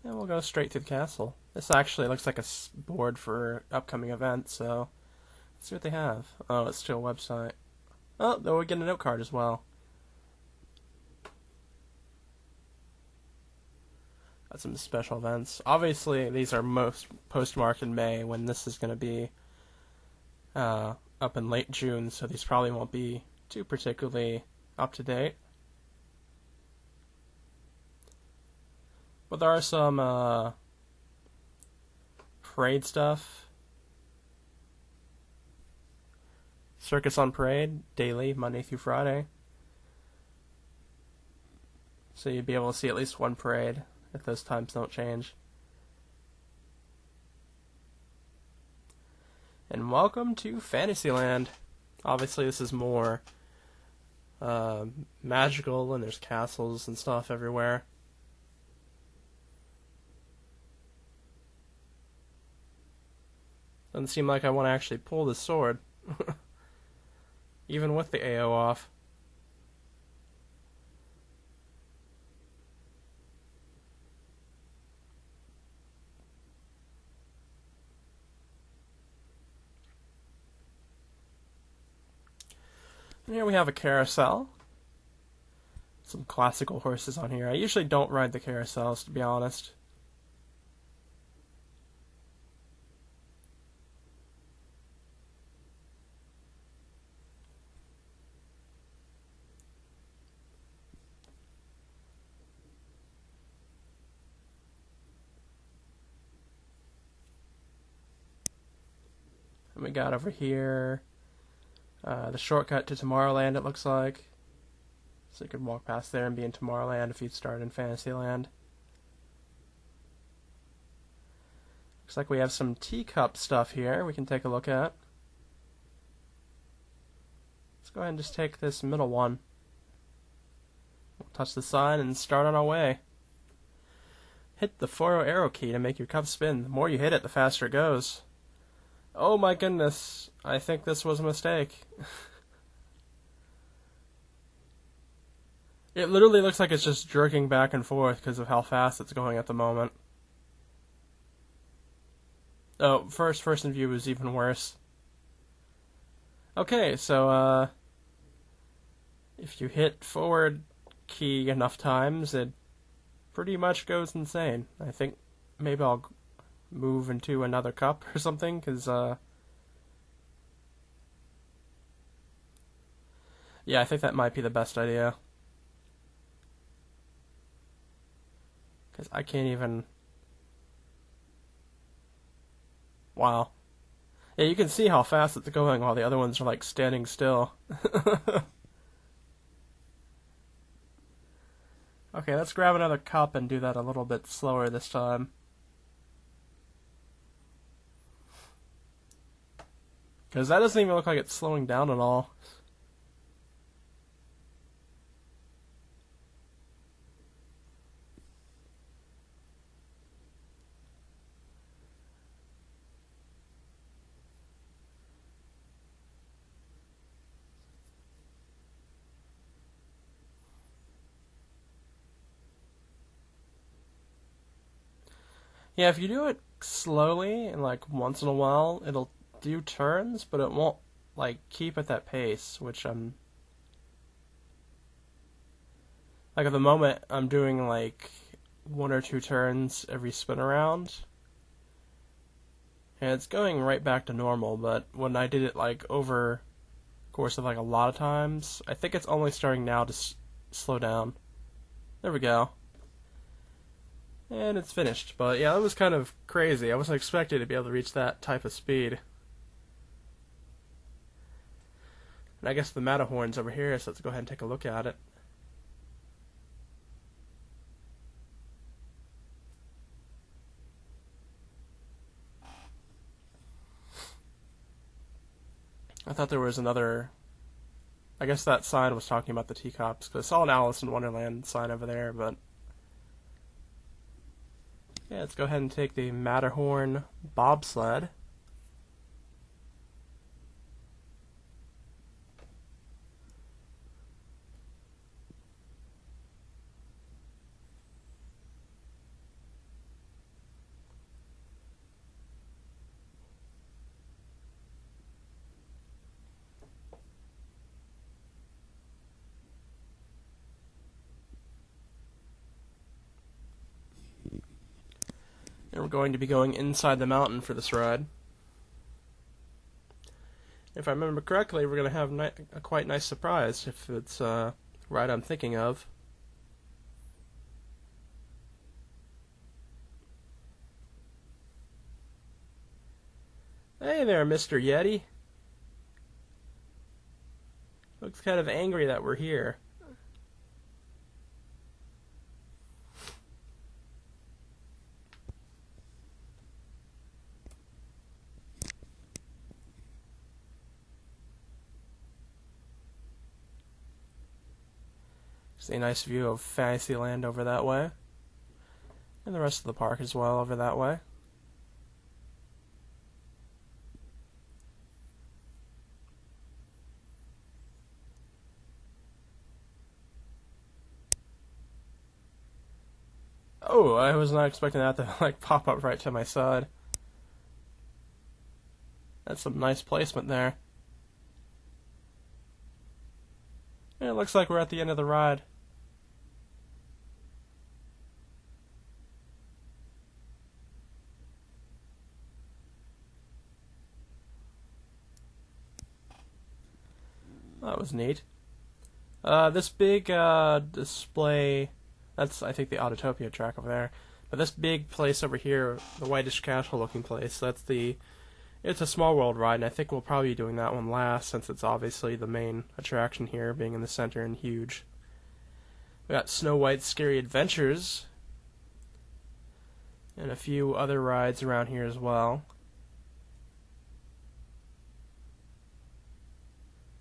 And we'll go straight to the castle. This actually looks like a board for upcoming events, so let's see what they have. Oh, it's still a website. Oh, though we get a note card as well. Got some special events. Obviously, these are most postmarked in May when this is going to be up in late June, so these probably won't be too particularly up to date. But there are some parade stuff. Circus on Parade, daily, Monday through Friday. So you'd be able to see at least one parade if those times don't change. And welcome to Fantasyland. Obviously this is more magical, and there's castles and stuff everywhere. Doesn't seem like I want to actually pull the sword. Even with the AO off. And here we have a carousel. Some classical horses on here. I usually don't ride the carousels, to be honest. And we got over here the shortcut to Tomorrowland, it looks like. So you could walk past there and be in Tomorrowland if you'd start in Fantasyland. Looks like we have some Teacup stuff here we can take a look at. Let's go ahead and just take this middle one. We'll touch the sign and start on our way. Hit the 4 arrow key to make your cup spin. The more you hit it, the faster it goes. Oh my goodness, I think this was a mistake. It literally looks like it's just jerking back and forth because of how fast it's going at the moment. Oh, first in view is even worse. Okay, so if you hit forward key enough times, it pretty much goes insane. I think maybe I'll move into another cup or something, because yeah, I think that might be the best idea, because I can't even. Wow. Yeah, you can see how fast it's going while the other ones are like standing still. Okay, let's grab another cup and do that a little bit slower this time. Because that doesn't even look like it's slowing down at all. Yeah, if you do it slowly and like once in a while, it'll do turns, but it won't like keep at that pace, which like at the moment I'm doing like 1 or 2 turns every spin around, and it's going right back to normal. But when I did it like over the course of like a lot of times, I think it's only starting now to slow down. There we go. And it's finished. But yeah, that was kind of crazy. I wasn't expecting to be able to reach that type of speed. And I guess the Matterhorn's over here, so let's go ahead and take a look at it. I thought there was another. I guess that sign was talking about the teacups, because I saw an Alice in Wonderland sign over there, but yeah, let's go ahead and take the Matterhorn bobsled. And we're going to be going inside the mountain for this ride. if I remember correctly, we're going to have a quite nice surprise if it's ride I'm thinking of. Hey there, Mr. Yeti. Looks kind of angry that we're here. See a nice view of Fantasyland over that way. And the rest of the park as well over that way. Oh, I was not expecting that to like pop up right to my side. That's some nice placement there. And it looks like we're at the end of the ride. That was neat. This big display, that's I think the Autotopia track over there. But this big place over here, the whitish castle looking place, it's a Small World ride, and I think we'll probably be doing that one last since it's obviously the main attraction here, being in the center and huge. We got Snow White's Scary Adventures, and a few other rides around here as well.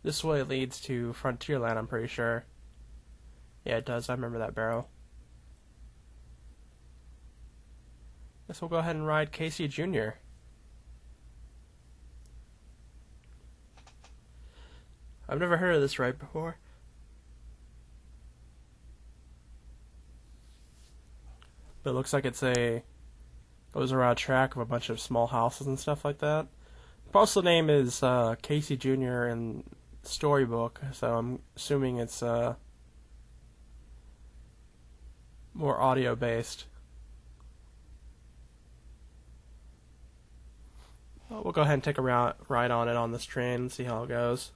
This way leads to Frontierland, I'm pretty sure. Yeah, it does. I remember that barrel. Guess we'll go ahead and ride Casey Jr. I've never heard of this ride before. But it looks like goes around a track of a bunch of small houses and stuff like that. The postal name is Casey Jr. in Storybook, so I'm assuming it's more audio based. Well, we'll go ahead and take a ride on it on this train and see how it goes.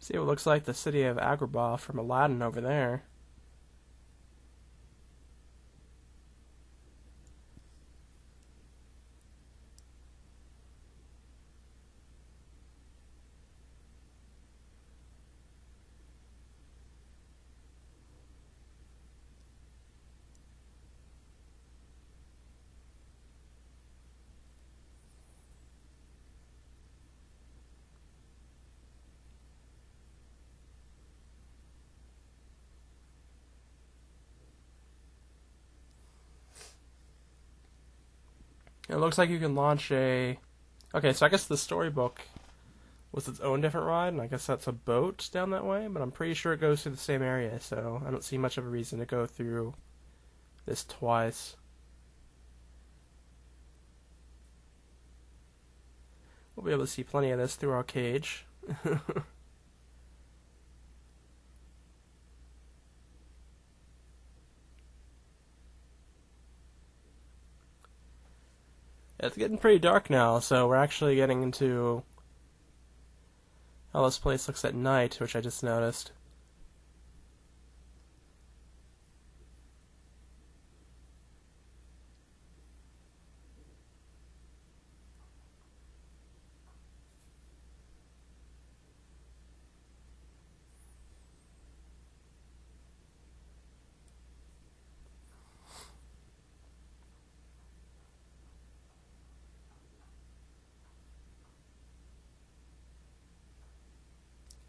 See what looks like the city of Agrabah from Aladdin over there. It looks like you can launch a... Okay, so I guess the Storybook was its own different ride, and I guess that's a boat down that way, but I'm pretty sure it goes through the same area, so I don't see much of a reason to go through this twice. We'll be able to see plenty of this through our cage. It's getting pretty dark now, so we're actually getting into how this place looks at night, which I just noticed.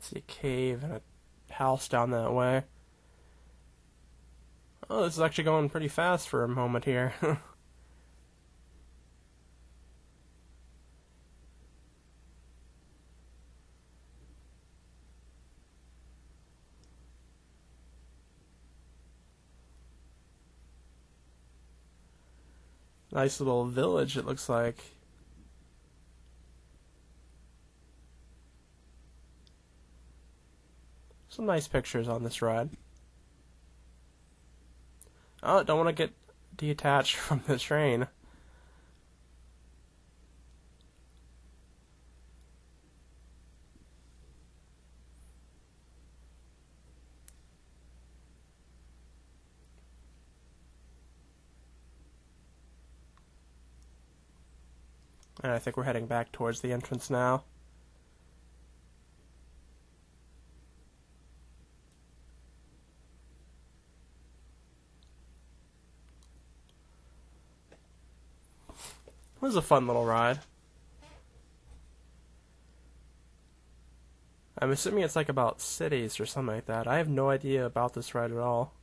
See a cave and a house down that way. Oh, this is actually going pretty fast for a moment here. Nice little village, it looks like. Some nice pictures on this ride. Oh, don't want to get detached from the train. And I think we're heading back towards the entrance now. It was a fun little ride. I'm assuming it's like about cities or something like that. I have no idea about this ride at all.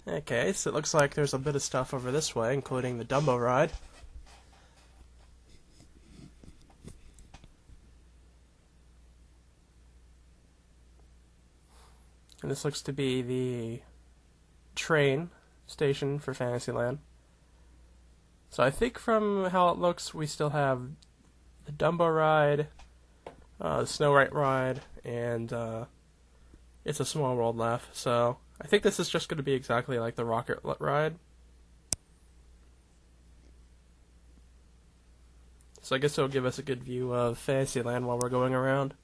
Okay, so it looks like there's a bit of stuff over this way, including the Dumbo ride. And this looks to be the train station for Fantasyland. So I think from how it looks, we still have the Dumbo ride, the Snow White ride, and It's a Small World left. So I think this is just going to be exactly like the Rocket ride. So I guess it'll give us a good view of Fantasyland while we're going around.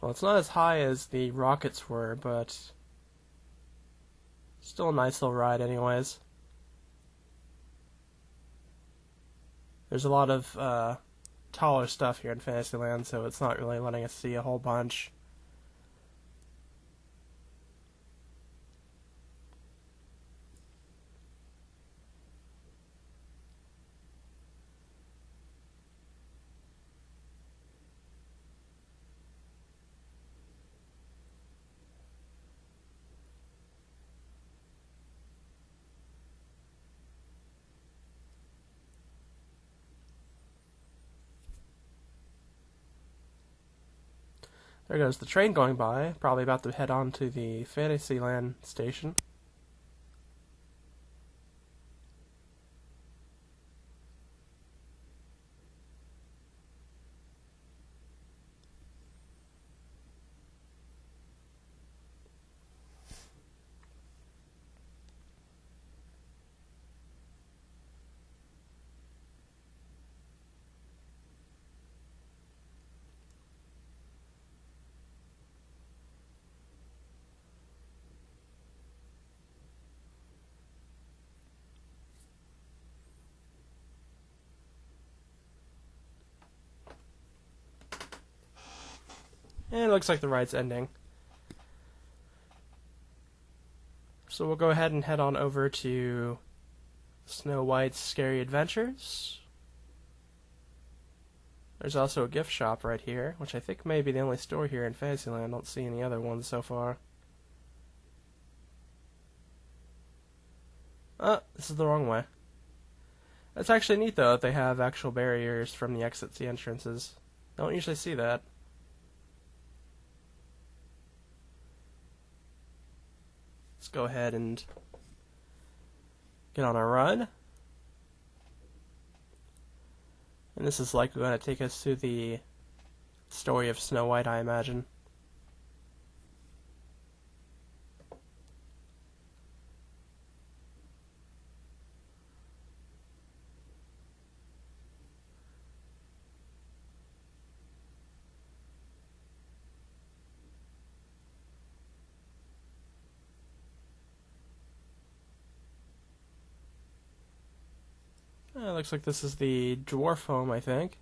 Well, it's not as high as the rockets were, but still a nice little ride anyways. There's a lot of taller stuff here in Fantasyland, so it's not really letting us see a whole bunch. There goes the train going by, probably about to head on to the Fantasyland station. And it looks like the ride's ending. So we'll go ahead and head on over to Snow White's Scary Adventures. There's also a gift shop right here, which I think may be the only store here in Fantasyland. I don't see any other ones so far. This is the wrong way. It's actually neat, though, that they have actual barriers from the exits to the entrances. Don't usually see that. Let's go ahead and get on our run. And this is likely going to take us through the story of Snow White, I imagine. Looks like this is the dwarf home, I think.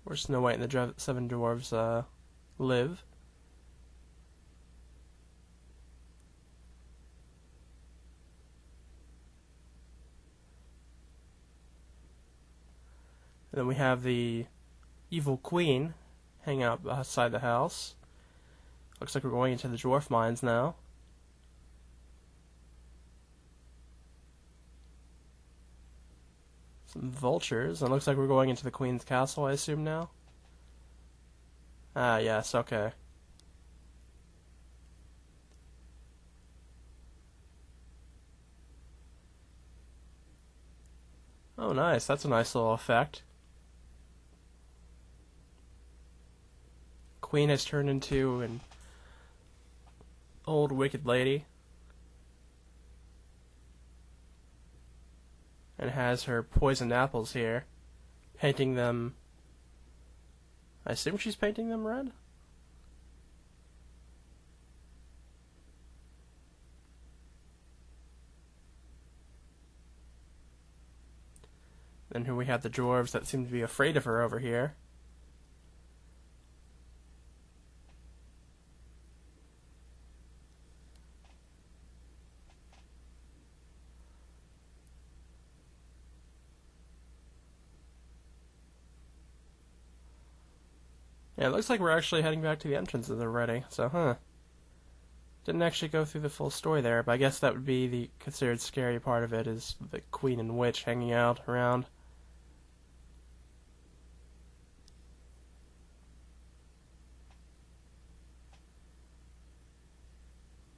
Where Snow White and the Seven Dwarves live. And then we have the evil queen hanging out outside the house. Looks like we're going into the dwarf mines now. Some vultures, and looks like we're going into the queen's castle, I assume now. Ah, yes, okay. Oh, nice. That's a nice little effect. Queen has turned into an old wicked lady. And has her poisoned apples here. Painting them... I assume she's painting them red? Then here we have the dwarves that seem to be afraid of her over here. Yeah, it looks like we're actually heading back to the entrances already, so, Didn't actually go through the full story there, but I guess that would be the considered scary part of it, is the queen and witch hanging out around.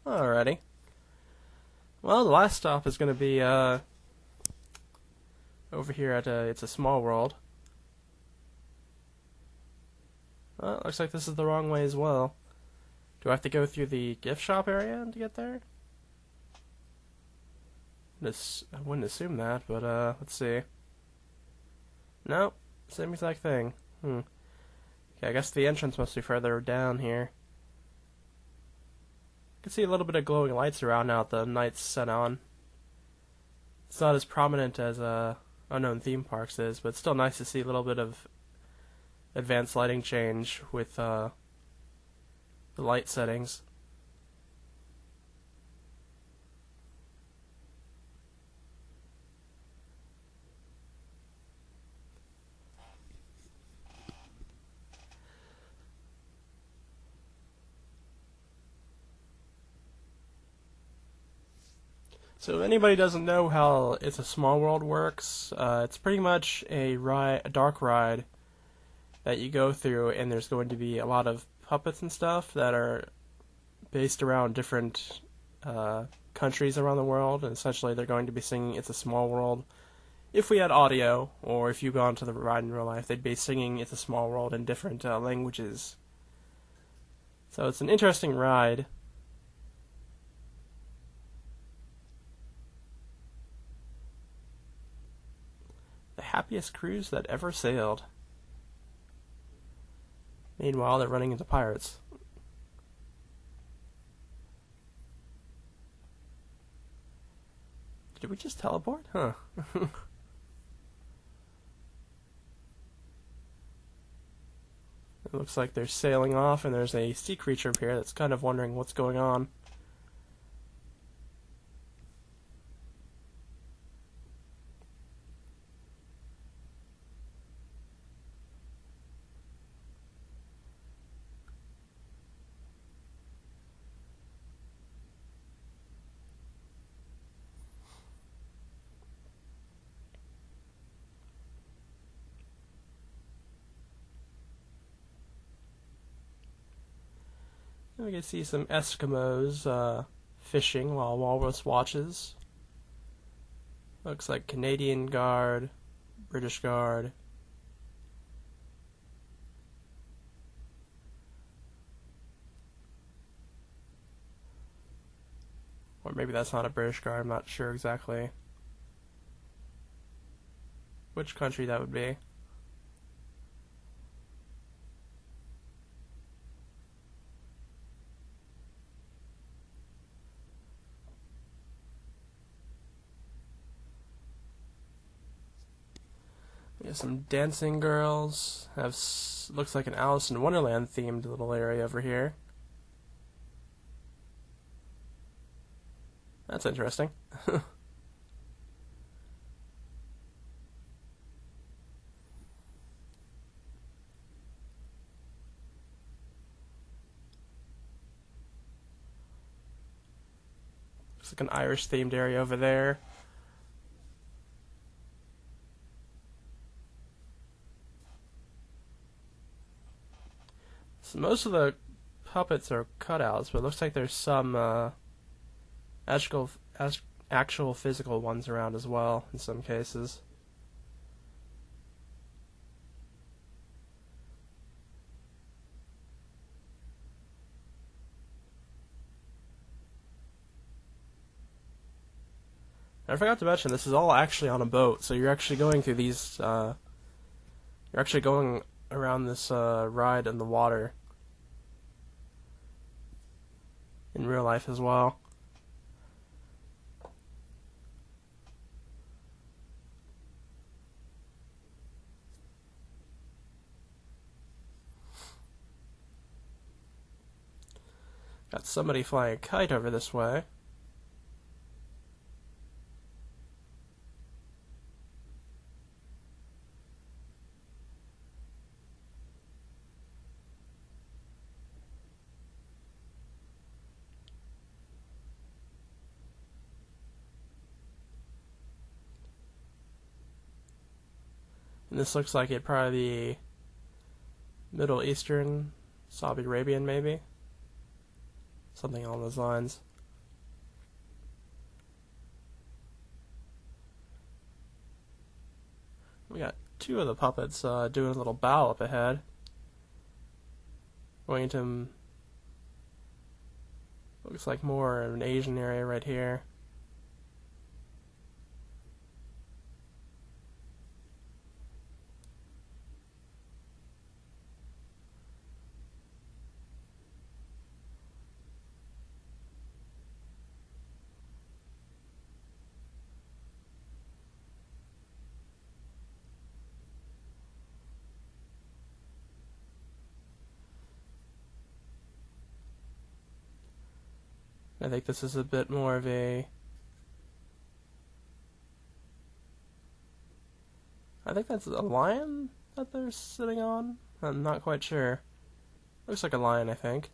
Alrighty. Well, the last stop is going to be, over here at, It's a Small World. Well, it looks like this is the wrong way as well. Do I have to go through the gift shop area to get there? I wouldn't assume that, but let's see. Nope, same exact thing. Okay, I guess the entrance must be further down here. You can see a little bit of glowing lights around now that the night's set on. It's not as prominent as Unknown Theme Parks is, but it's still nice to see a little bit of advanced lighting change with the light settings. So if anybody doesn't know how It's a Small World works, it's pretty much a dark ride that you go through, and there's going to be a lot of puppets and stuff that are based around different countries around the world, and essentially they're going to be singing It's a Small World. If we had audio, or if you gone to the ride in real life, they'd be singing It's a Small World in different languages. So it's an interesting ride. The happiest cruise that ever sailed. Meanwhile, they're running into pirates. Did we just teleport? Huh. It looks like they're sailing off, and there's a sea creature up here that's kind of wondering what's going on. We can see some Eskimos fishing while Walrus watches. Looks like Canadian Guard, British Guard. Or maybe that's not a British Guard, I'm not sure exactly which country that would be. We have some dancing girls. Looks like an Alice in Wonderland themed little area over here. That's interesting. Looks like an Irish themed area over there. So most of the puppets are cutouts, but it looks like there's some actual physical ones around as well in some cases. I forgot to mention, this is all actually on a boat, so you're actually going through these, you're actually going around this ride in the water in real life as well. Got somebody flying a kite over this way. And this looks like it'd probably be Middle Eastern, Saudi Arabian maybe? Something along those lines. We got two of the puppets doing a little bow up ahead. Going into looks like more of an Asian area right here. I think this is a bit more of a... I think that's a lion that they're sitting on? I'm not quite sure. Looks like a lion, I think.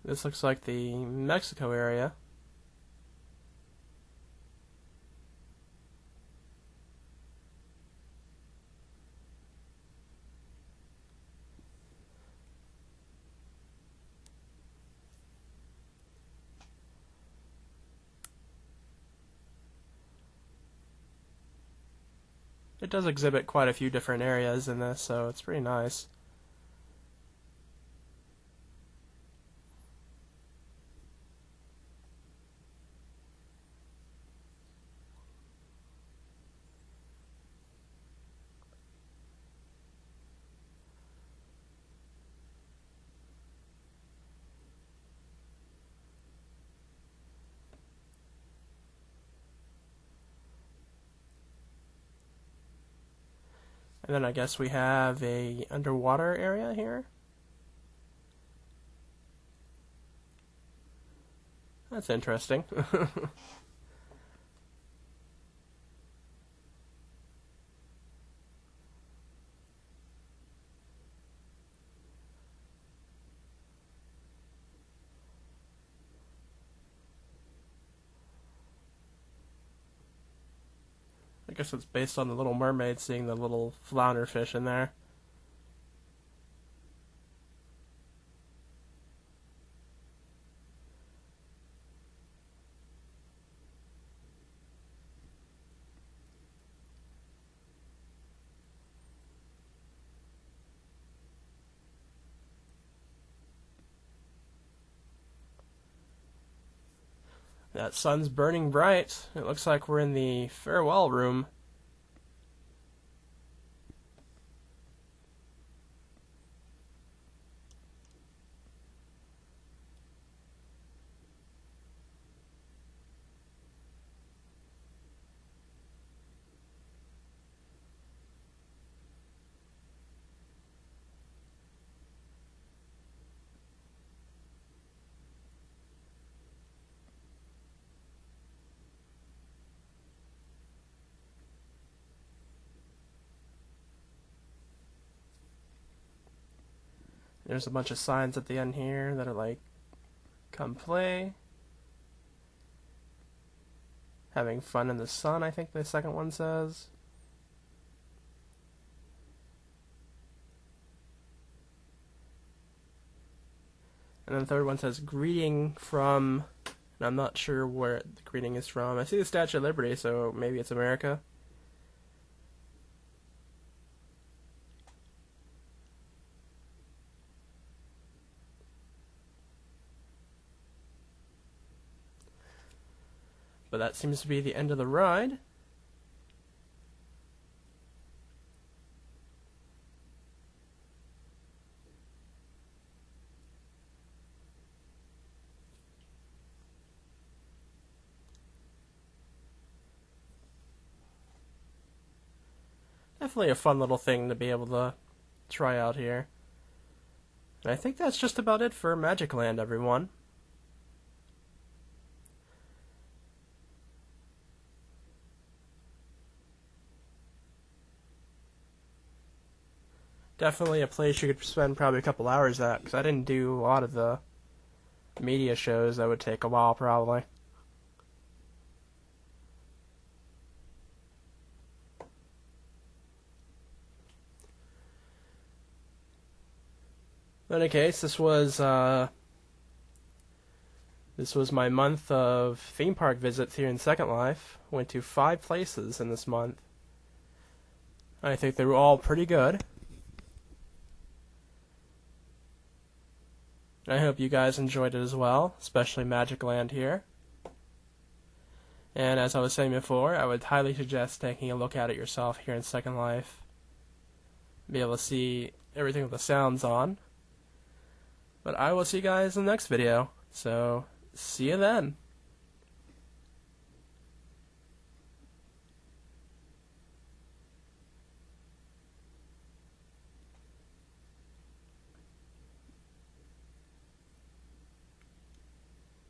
This looks like the Mexico area. It does exhibit quite a few different areas in this, so it's pretty nice. And then I guess we have a underwater area here. That's interesting. I guess it's based on the Little Mermaid, seeing the little flounder fish in there. That sun's burning bright. It looks like we're in the farewell room. There's a bunch of signs at the end here that are like, come play. Having fun in the sun, I think the second one says. And then the third one says, greeting from, and I'm not sure where the greeting is from. I see the Statue of Liberty, so maybe it's America. But that seems to be the end of the ride. Definitely a fun little thing to be able to try out here. And I think that's just about it for Magicland, everyone. Definitely a place you could spend probably a couple hours at, because I didn't do a lot of the media shows. That would take a while, probably. In any case, this was my month of theme park visits here in Second Life. Went to 5 places in this month. I think they were all pretty good. I hope you guys enjoyed it as well, especially Magicland here. And as I was saying before, I would highly suggest taking a look at it yourself here in Second Life. Be able to see everything with the sounds on. But I will see you guys in the next video, so see you then.